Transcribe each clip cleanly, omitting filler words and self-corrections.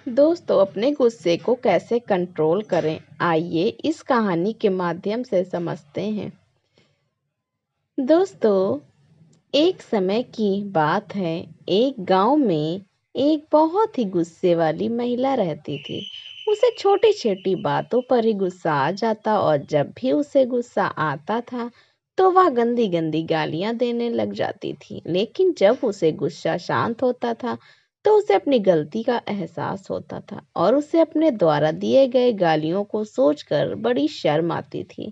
दोस्तों, अपने गुस्से को कैसे कंट्रोल करें, आइए इस कहानी के माध्यम से समझते हैं। दोस्तों, एक समय की बात है। एक गांव में एक बहुत ही गुस्से वाली महिला रहती थी। उसे छोटी छोटी बातों पर ही गुस्सा आ जाता और जब भी उसे गुस्सा आता था तो वह गंदी गंदी गालियां देने लग जाती थी। लेकिन जब उसे गुस्सा शांत होता था तो उसे अपनी गलती का एहसास होता था और उसे अपने द्वारा दिए गए गालियों को सोचकर बड़ी शर्म आती थी।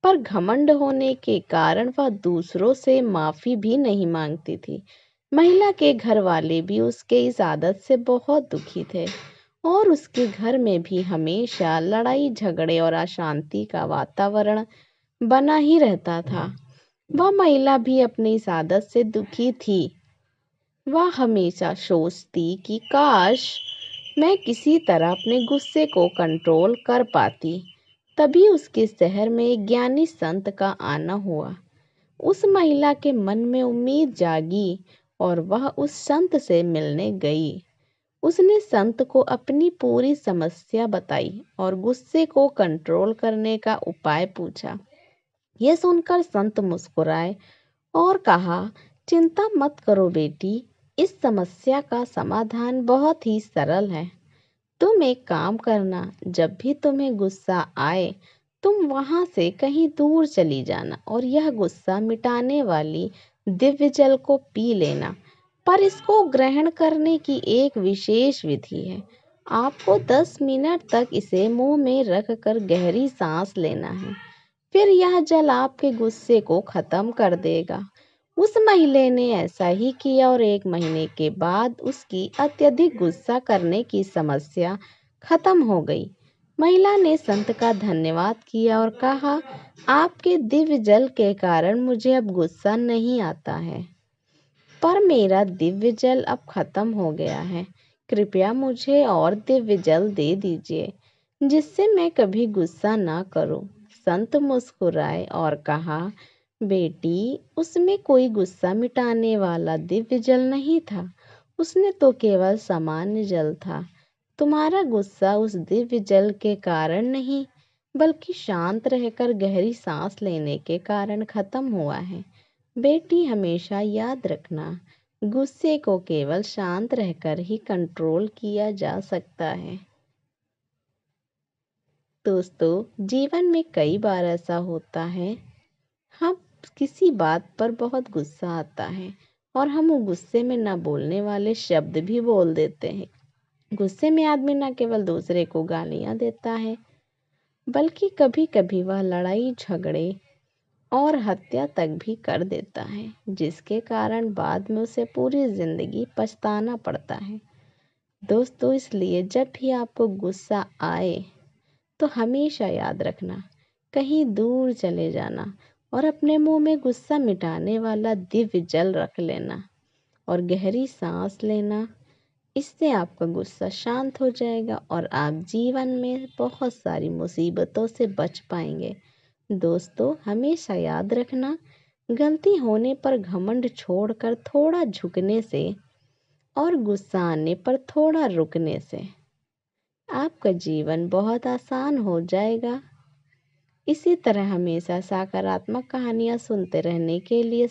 पर घमंड होने के कारण वह दूसरों से माफी भी नहीं मांगती थी। महिला के घर वाले भी उसके इस आदत से बहुत दुखी थे और उसके घर में भी हमेशा लड़ाई झगड़े और अशांति का वातावरण बना ही रहता था। वह महिला भी अपनी इस आदत से दुखी थी। वह हमेशा सोचती कि काश मैं किसी तरह अपने गुस्से को कंट्रोल कर पाती। तभी उसके शहर में एक ज्ञानी संत का आना हुआ। उस महिला के मन में उम्मीद जागी और वह उस संत से मिलने गई। उसने संत को अपनी पूरी समस्या बताई और गुस्से को कंट्रोल करने का उपाय पूछा। यह सुनकर संत मुस्कुराए और कहा, चिंता मत करो बेटी, इस समस्या का समाधान बहुत ही सरल है। तुम एक काम करना, जब भी तुम्हें गुस्सा आए तुम वहां से कहीं दूर चली जाना और यह गुस्सा मिटाने वाली दिव्य जल को पी लेना। पर इसको ग्रहण करने की एक विशेष विधि है। आपको 10 मिनट तक इसे मुंह में रख कर गहरी सांस लेना है। फिर यह जल आपके गुस्से को खत्म कर देगा। उस महिला ने ऐसा ही किया और 1 महीने के बाद उसकी अत्यधिक गुस्सा करने की समस्या खत्म हो गई। महिला ने संत का धन्यवाद किया और कहा, आपके दिव्य जल के कारण मुझे अब गुस्सा नहीं आता है। पर मेरा दिव्य जल अब खत्म हो गया है। कृपया मुझे और दिव्य जल दे दीजिए जिससे मैं कभी गुस्सा ना करूं। संत मुस्कुराए और कहा, बेटी, उसमें कोई गुस्सा मिटाने वाला दिव्य जल नहीं था। उसने तो केवल सामान्य जल था। तुम्हारा गुस्सा उस दिव्य जल के कारण नहीं बल्कि शांत रहकर गहरी सांस लेने के कारण खत्म हुआ है। बेटी, हमेशा याद रखना, गुस्से को केवल शांत रहकर ही कंट्रोल किया जा सकता है। दोस्तों, जीवन में कई बार ऐसा होता है, हम किसी बात पर बहुत गुस्सा आता है और हम वो गुस्से में ना बोलने वाले शब्द भी बोल देते हैं। गुस्से में आदमी न केवल दूसरे को गालियां देता है बल्कि कभी कभी वह लड़ाई झगड़े और हत्या तक भी कर देता है, जिसके कारण बाद में उसे पूरी जिंदगी पछताना पड़ता है। दोस्तों, इसलिए जब भी आपको गुस्सा आए तो हमेशा याद रखना, कहीं दूर चले जाना और अपने मुंह में गुस्सा मिटाने वाला दिव्य जल रख लेना और गहरी सांस लेना। इससे आपका गुस्सा शांत हो जाएगा और आप जीवन में बहुत सारी मुसीबतों से बच पाएंगे। दोस्तों, हमेशा याद रखना, गलती होने पर घमंड छोड़कर थोड़ा झुकने से और गुस्सा आने पर थोड़ा रुकने से आपका जीवन बहुत आसान हो जाएगा। इसी तरह हमेशा सकारात्मक कहानियाँ सुनते रहने के लिए